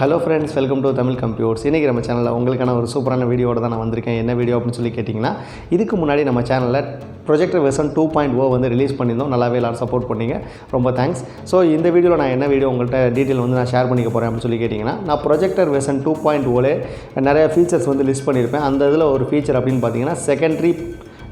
Hello friends, welcome to Tamil computers. இன்றைக்கி நம்ம சேனலில் உங்களுக்கான ஒரு சூப்பரான வீடியோட தான் நான் வந்திருக்கேன். என்ன வீடியோ அப்படின்னு சொல்லி கேட்டிங்கன்னா, இதுக்கு முன்னாடி நம்ம சேனலில் ப்ரொஜெக்டர் வெர்ஷன் 2.0 வந்து ரிலீஸ் பண்ணியிருந்தோம். நல்லாவே எல்லாரும் சப்போர்ட் பண்ணிங்க, ரொம்ப தேங்க்ஸ். ஸோ இந்த வீடியோவில் நான் என்ன வீடியோ உங்கள்கிட்ட டீட்டெயில் வந்து நான் ஷேர் பண்ணிக்க போகிறேன் அப்படின்னு சொல்லி கேட்டிங்கன்னா, நான் ப்ரொஜெக்டர் வெர்ஷன் 2.0லே நிறைய ஃபீச்சர்ஸ் வந்து லிஸ்ட் பண்ணியிருப்பேன். அந்த இதில் ஒரு ஃபீச்சர் அப்படின்னு பார்த்தீங்கன்னா, secondary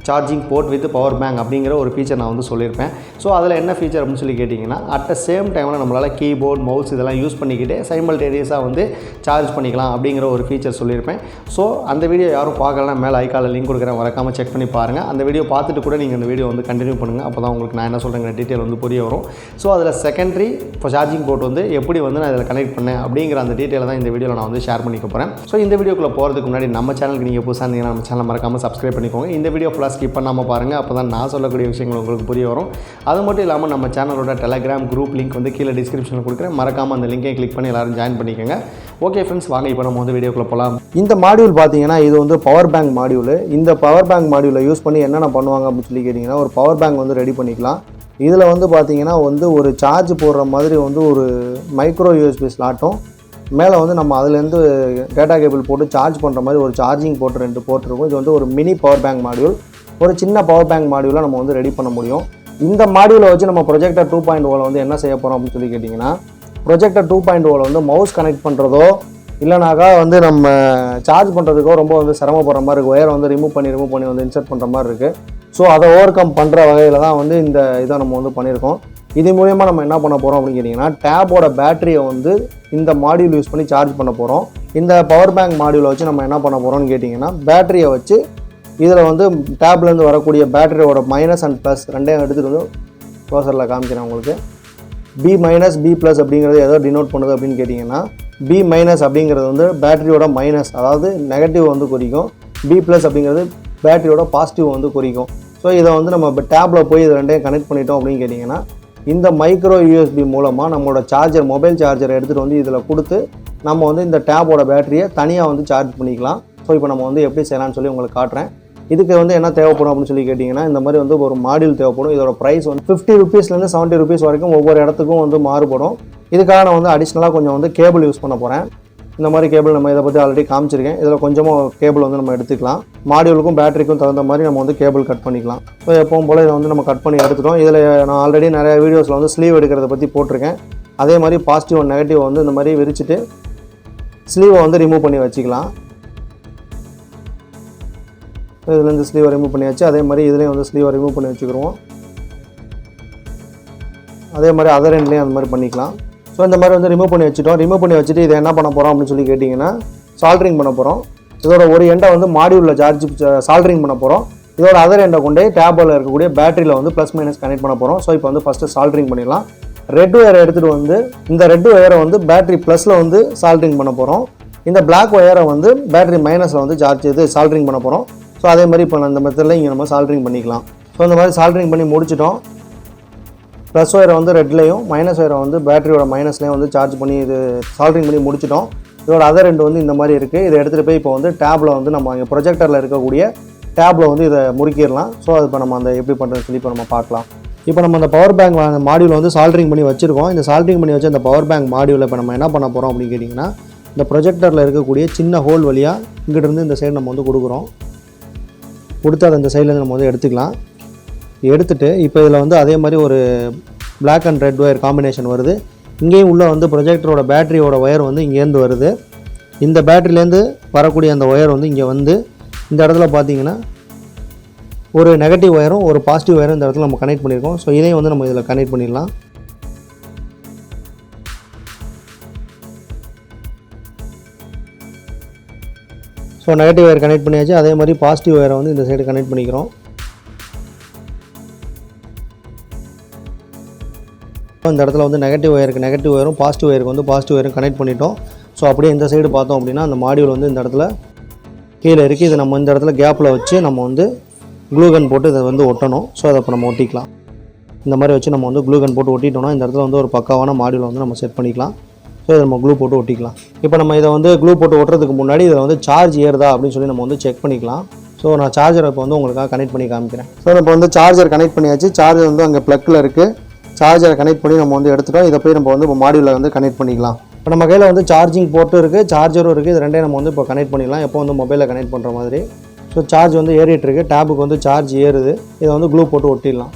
charging port with power bank அப்படிங்கிற ஒரு ஃபீச்சர் நான் வந்து சொல்லியிருப்பேன். ஸோ அதில் என்ன ஃபீச்சர் அப்படின்னு சொல்லி கேட்டிங்கன்னா, அட் த சேம் டைமில் நம்மளால் கீபோர்ட் மவுஸ் இதெல்லாம் யூஸ் பண்ணிக்கிட்டே சைமல்டேனியஸாக வந்து சார்ஜ் பண்ணிக்கலாம் அப்படிங்கிற ஒரு ஃபீச்சர் சொல்லியிருப்பேன். ஸோ அந்த வீடியோ யாரும் பார்க்கலன்னா மேலே ஐகாலில் லிங்க் கொடுக்குறேன், மறக்காமல் செக் பண்ணி பாருங்கள். அந்த வீடியோ பார்த்துட்டு கூட நீங்கள் அந்த வீடியோ வந்து கண்டினியூ பண்ணுங்கள். அப்போ தான் உங்களுக்கு நான் என்ன சொல்கிறேங்கிற டீட்டெயில் வந்து புரிய வரும். ஸோ அதில் செகண்டரி இப்போ சார்ஜிங் போர்ட் வந்து எப்படி வந்து நான் இதில் கனெக்ட் பண்ணேன் அப்படிங்கிற அந்த டீட்டெயிலை தான் இந்த வீடியோவில் நான் வந்து ஷேர் பண்ணிக்க போகிறேன். ஸோ இந்த வீடியோக்குள்ளே போகிறதுக்கு முன்னாடி நம்ம சேனலுக்கு நீங்கள் புதுசாக இருந்தீங்கன்னா நம்ம சேனல் மறக்காமல் சப்ஸ்கிரைப் பண்ணிக்கோங்க. இந்த வீடியோ ஃபுல்லாக ஸ்கிப் பண்ணாமல் பாருங்கள். அப்போ தான் நான் சொல்லக்கூடிய விஷயங்கள் உங்களுக்கு புரிய வரும். அது மட்டும் இல்லாமல் நம்ம சேனலோட டெலகிராம் குரூப் லிங்க் வந்து கீழே டிஸ்கிரிப்ஷனில் கொடுக்குறேன். மறக்காமல் அந்த லிங்கை கிளிக் பண்ணி எல்லோரும் ஜாயின் பண்ணிக்கோங்க. ஓகே ஃப்ரெண்ட்ஸ், வாங்க இப்போ நம்ம வந்து வீடியோக்குள்ளே போகலாம். இந்த மாடியூல் பார்த்தீங்கன்னா, இது வந்து பவர் பேங்க் மாடியூல். இந்த பவர் பேங்க் மாடியூலை யூஸ் பண்ணி என்னென்ன பண்ணுவாங்க அப்படின்னு சொல்லி கேட்டிங்கன்னா, ஒரு பவர் பேங்க் வந்து ரெடி பண்ணிக்கலாம். இதில் வந்து பார்த்தீங்கன்னா வந்து ஒரு சார்ஜ் போடுற மாதிரி வந்து ஒரு மைக்ரோ யூஎஸ்பி ஸ்லாட்டும், மேலே வந்து நம்ம அதுலேருந்து டேட்டா கேபிள் போட்டு சார்ஜ் பண்ணுற மாதிரி ஒரு சார்ஜிங் போட்டு 2 போர்ட் இருக்கும். இது வந்து ஒரு மினி பவர் பேங்க் மாடியூல். ஒரு சின்ன பவர் பேங்க் மாடியூலை நம்ம வந்து ரெடி பண்ண முடியும். இந்த மாடியூலை வச்சு நம்ம ப்ரொஜெக்டர் 2.0 வந்து என்ன செய்ய போகிறோம் அப்படின்னு சொல்லி கேட்டிங்கன்னா, ப்ரொஜெக்டர் 2.0 வந்து மவுஸ் கனெக்ட் பண்ணுறதோ இல்லைனாக்கா வந்து நம்ம சார்ஜ் பண்ணுறதுக்கோ ரொம்ப வந்து சிரமப்படுற மாதிரி இருக்குது. ஒயரை வந்து ரிமூவ் பண்ணி வந்து இன்சர்ட் பண்ணுற மாதிரி இருக்குது. ஸோ அதை ஓவர் கம் பண்ணுற வகையில் தான் வந்து இந்த இதை நம்ம வந்து பண்ணியிருக்கோம். இது மூலயமா நம்ம என்ன பண்ண போகிறோம் அப்படின்னு கேட்டிங்கன்னா, டேபோட பேட்டரியை வந்து இந்த மாடியூல் யூஸ் பண்ணி சார்ஜ் பண்ண போகிறோம். இந்த பவர் பேங்க் மாடியூலை வச்சு நம்ம என்ன பண்ண போகிறோம்னு கேட்டிங்கன்னா, பேட்டரியை வச்சு இதில் வந்து டேப்லேருந்து வரக்கூடிய பேட்டரியோட மைனஸ் அண்ட் ப்ளஸ் ரெண்டையும் எடுத்துகிட்டு வந்து க்ளோசரில் காமிக்கிறேன் உங்களுக்கு. பி மைனஸ் பி ப்ளஸ் அப்படிங்கிறது எதோ டினோட் பண்ணுது அப்படின்னு கேட்டிங்கன்னா, பி மைனஸ் அப்படிங்கிறது வந்து பேட்டரியோட மைனஸ், அதாவது நெகட்டிவ் வந்து குறிக்கும். பி ப்ளஸ் அப்படிங்கிறது பேட்டரியோட பாசிட்டிவ் வந்து குறிக்கும். ஸோ இதை வந்து நம்ம டேப்பில் போய் இது ரெண்டையும் கனெக்ட் பண்ணிட்டோம் அப்படின்னு கேட்டிங்கன்னா, இந்த மைக்ரோ யூஎஸ்பி மூலமாக நம்மளோட சார்ஜர் மொபைல் சார்ஜரை எடுத்துகிட்டு வந்து இதில் கொடுத்து நம்ம வந்து இந்த டேப்போட பேட்டரியை தனியாக வந்து சார்ஜ் பண்ணிக்கலாம். ஸோ இப்போ நம்ம வந்து எப்படி செய்யலாம்னு சொல்லி உங்களுக்கு காட்டுறேன். இதுக்கு வந்து என்ன தேவைப்படும் அப்படின்னு சொல்லி கேட்டிங்கன்னா, இந்த மாதிரி வந்து ஒரு மாடியூல் தேவைப்படும். இதோட ப்ரைஸ் வந்து 50 ரூபீஸ்லேருந்து 70 ரூபீஸ் வரைக்கும் ஒவ்வொரு இடத்துக்கும் வந்து மாறுபடும். இதுக்காக நான் வந்து அடிஷ்னலாக கொஞ்சம் வந்து கேபிள் யூஸ் பண்ண போகிறேன். இந்த மாதிரி கேபிள் நம்ம இதை பற்றி ஆல்ரெடி காமிச்சிருக்கேன். இதில் கொஞ்சமாக கேபிள் வந்து நம்ம எடுத்துக்கலாம். மாடியூலுக்கும் பேட்டரிக்கும் தகுந்த மாதிரி நம்ம வந்து கேபிள் கட் பண்ணிக்கலாம். ஸோ எப்பவும் போல் இதை வந்து நம்ம கட் பண்ணி எடுத்துட்டோம். இதில் நான் ஆல்ரெடி நிறைய வீடியோஸில் வந்து ஸ்லீவ் எடுக்கிறத பற்றி போட்டிருக்கேன். அதே மாதிரி பாசிட்டிவ் அண்ட் நெகட்டிவ் வந்து இந்த மாதிரி விரிச்சிட்டு ஸ்லீவை வந்து ரிமூவ் பண்ணி வச்சுக்கலாம். இதுலேருந்து ஸ்லீவை ரிமூவ் பண்ணியாச்சு. அதே மாதிரி இதுலேயும் வந்து ஸ்லீவை ரிமூவ் பண்ணி வச்சுக்கிடுவோம். அதே மாதிரி அதர் எண்ட்லேயும் அந்த மாதிரி பண்ணிக்கலாம். ஸோ இந்த மாதிரி வந்து ரிமூவ் பண்ணி வச்சுட்டோம். ரிமூவ் பண்ணி வச்சுட்டு இதை என்ன பண்ண போகிறோம் அப்படின்னு சொல்லி கேட்டிங்கன்னா, சால்ட்ரிங் பண்ண போகிறோம். இதோட ஒரு எண்டை வந்து மாடியூலில் சால்ட்ரிங் பண்ண போகிறோம். இதோட அதர் எண்டை கொண்டே டேபிளில் இருக்கக்கூடிய பேட்டரியில் வந்து ப்ளஸ் மைனஸ் கனெக்ட் பண்ண போகிறோம். ஸோ இப்போ வந்து ஃபஸ்ட்டு சால்ட்ரிங் பண்ணிடலாம். ரெட் ஒயரை எடுத்துகிட்டு வந்து இந்த ரெட் ஒயரை வந்து பேட்டரி ப்ளஸில் வந்து சால்ட்ரிங் பண்ண போகிறோம். இந்த பிளாக் ஒயரை வந்து பேட்டரி மைனஸில் வந்து சால்ட்ரிங் பண்ண போகிறோம். ஸோ அதே மாதிரி இப்போ இந்த மெத்தடில் இங்கே நம்ம சால்ட்ரிங் பண்ணிக்கலாம். ஸோ இந்த மாதிரி சால்ட்ரிங் பண்ணி முடிச்சிட்டோம். ப்ளஸ் ஒயரை வந்து ரெட்லேயும் மைனஸ் ஒயரை வந்து பேட்டரியோட மைனஸ்லேயும் வந்து சார்ஜ் பண்ணி இது சால்ட்ரிங் பண்ணி முடிச்சிட்டோம். இதோட அதர் ரெண்டு வந்து இந்த மாதிரி இருக்குது. இதை எடுத்துகிட்டு போய் இப்போ வந்து டேப்பில் வந்து நம்ம இங்கே ப்ரொஜெக்டரில் இருக்கக்கூடிய டேப்பில் வந்து இதை முறுக்கிடலாம். ஸோ அது இப்போ நம்ம அந்த எப்படி பண்ணுறதுன்னு சொல்லி இப்போ நம்ம பார்க்கலாம். இப்போ நம்ம அந்த பவர் பேங்க் மாடியூல் வந்து சால்ட்ரிங் பண்ணி வச்சுருக்கோம். இந்த சால்ட்ரிங் பண்ணி வச்சு அந்த பவர் பேங்க் மாடியூலை இப்போ நம்ம என்ன பண்ண போகிறோம் அப்படின்னு கேட்டிங்கன்னா, இந்த ப்ரொஜெக்டரில் இருக்கக்கூடிய சின்ன ஹோல் வழியாக இங்கிட்டிருந்து இந்த சைடு நம்ம வந்து கொடுக்குறோம். கொடுத்து அதை இந்த சைட்லேருந்து நம்ம வந்து எடுத்துக்கலாம். எடுத்துகிட்டு இப்போ இதில் வந்து அதே மாதிரி ஒரு black and red wire combination வருது. இங்கேயும் உள்ளே வந்து ப்ரொஜெக்டரோட பேட்டரியோட ஒயர் வந்து இங்கேருந்து வருது. இந்த பேட்டரியிலேருந்து வரக்கூடிய அந்த ஒயர் வந்து இங்கே வந்து இந்த இடத்துல பார்த்தீங்கன்னா ஒரு நெகட்டிவ் ஒயரும் ஒரு பாசிட்டிவ் ஒயரும் இந்த இடத்துல நம்ம கனெக்ட் பண்ணியிருக்கோம். ஸோ இதையும் வந்து நம்ம இதில் கனெக்ட் பண்ணிடலாம். ஸோ நெகட்டிவ் ஒயர் கனெக்ட் பண்ணியாச்சு. அதே மாதிரி பாசிட்டிவ் ஒயரை வந்து இந்த சைடு கனெக்ட் பண்ணிக்கிறோம். இந்த இடத்துல வந்து நெகட்டிவ் ஒயருக்கு நெகட்டிவ் ஒயரும் பாசிட்டிவ் ஒயருக்கு வந்து பாசிட்டிவ் ஒயரும் கனெக்ட் பண்ணிட்டோம். ஸோ அப்படியே இந்த சைடு பார்த்தோம் அப்படின்னா அந்த மாடியூல் வந்து இந்த இடத்துல கீழே இருக்குது. இதை நம்ம இந்த இடத்துல கேப்பில் வச்சு நம்ம வந்து க்ளூகன் போட்டு இதை வந்து ஒட்டணும். ஸோ அதை இப்போ நம்ம ஒட்டிக்கலாம். இந்த மாதிரி வச்சு நம்ம வந்து க்ளூகன் போட்டு ஒட்டிட்டோம்னா இந்த இடத்துல வந்து ஒரு பக்காவான மாடியூல் வந்து நம்ம செட் பண்ணிக்கலாம். ஸோ இதை நம்ம க்ளூ போட்டு ஒட்டிக்கலாம். இப்போ நம்ம இதை வந்து க்ளூ போட்டு ஒட்டுறதுக்கு முன்னாடி இதில் வந்து சார்ஜ் ஏறுதா அப்படின்னு சொல்லி நம்ம வந்து செக் பண்ணிக்கலாம். ஸோ நான் சார்ஜரை இப்போ வந்து உங்களுக்காக கனெக்ட் பண்ணி காமிக்கிறேன். ஸோ இப்போ வந்து சார்ஜர் கனெக்ட் பண்ணியாச்சு. சார்ஜர் வந்து அங்கே ப்ளக்கில் இருக்குது. சார்ஜரை கனெக்ட் பண்ணி நம்ம வந்து எடுத்துட்டோம். இதை போய் நம்ம வந்து மாடியூலில் வந்து கனெக்ட் பண்ணிக்கலாம். இப்போ நம்ம கையில் வந்து சார்ஜிங் போர்ட்டும் இருக்குது, சார்ஜரும் இருக்குது. இது ரெண்டையும் நம்ம வந்து இப்போ கனெக்ட் பண்ணிடலாம். எப்போ வந்து மொபைலில் கனெக்ட் பண்ணுற மாதிரி. ஸோ சார்ஜ் வந்து ஏறிட்டு இருக்குது. டேபுக்கு வந்து சார்ஜ் ஏறுது. இதை வந்து க்ளூ போட்டு ஒட்டிடலாம்.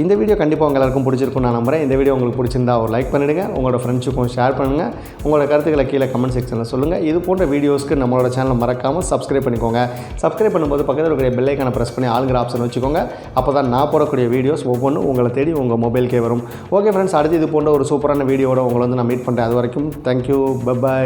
இந்த வீடியோ கண்டிப்பாக உங்கள் எல்லாருக்கும் பிடிச்சிருக்கும் நான் நம்புகிறேன். இந்த வீடியோ உங்களுக்கு பிடிச்சிருந்தா ஒரு லைக் பண்ணிவிடுங்க, உங்களோட ஃப்ரெண்ட்ஸுக்கும் ஷேர் பண்ணுங்கள், உங்களோட கருத்துக்களை கீழே கமெண்ட் செக்ஷனில் சொல்லுங்கள். இது போன்ற வீடியோஸ்க்கு நம்மளோட சேனலை மறக்காமல் சப்ஸ்கிரைப் பண்ணிக்கோங்க. சப்ஸ்கிரைப் பண்ணும்போது பக்கத்தில் இருக்கிற பெல் ஐக்கானை ப்ரெஸ் பண்ணி ஆளுங்கிற ஆப்ஷன் வச்சுக்கோங்க. அப்போ தான் நான் போடக்கூடிய வீடியோஸ் ஒவ்வொன்றும் உங்களை தேடி உங்கள் மொபைலுக்கே வரும். ஓகே ஃப்ரெண்ட்ஸ், அடுத்து இது போன்ற ஒரு சூப்பரான வீடியோவோட உங்களை வந்து நான் மீட் பண்ணுறேன். அது வரைக்கும் தேங்க்யூ, பை.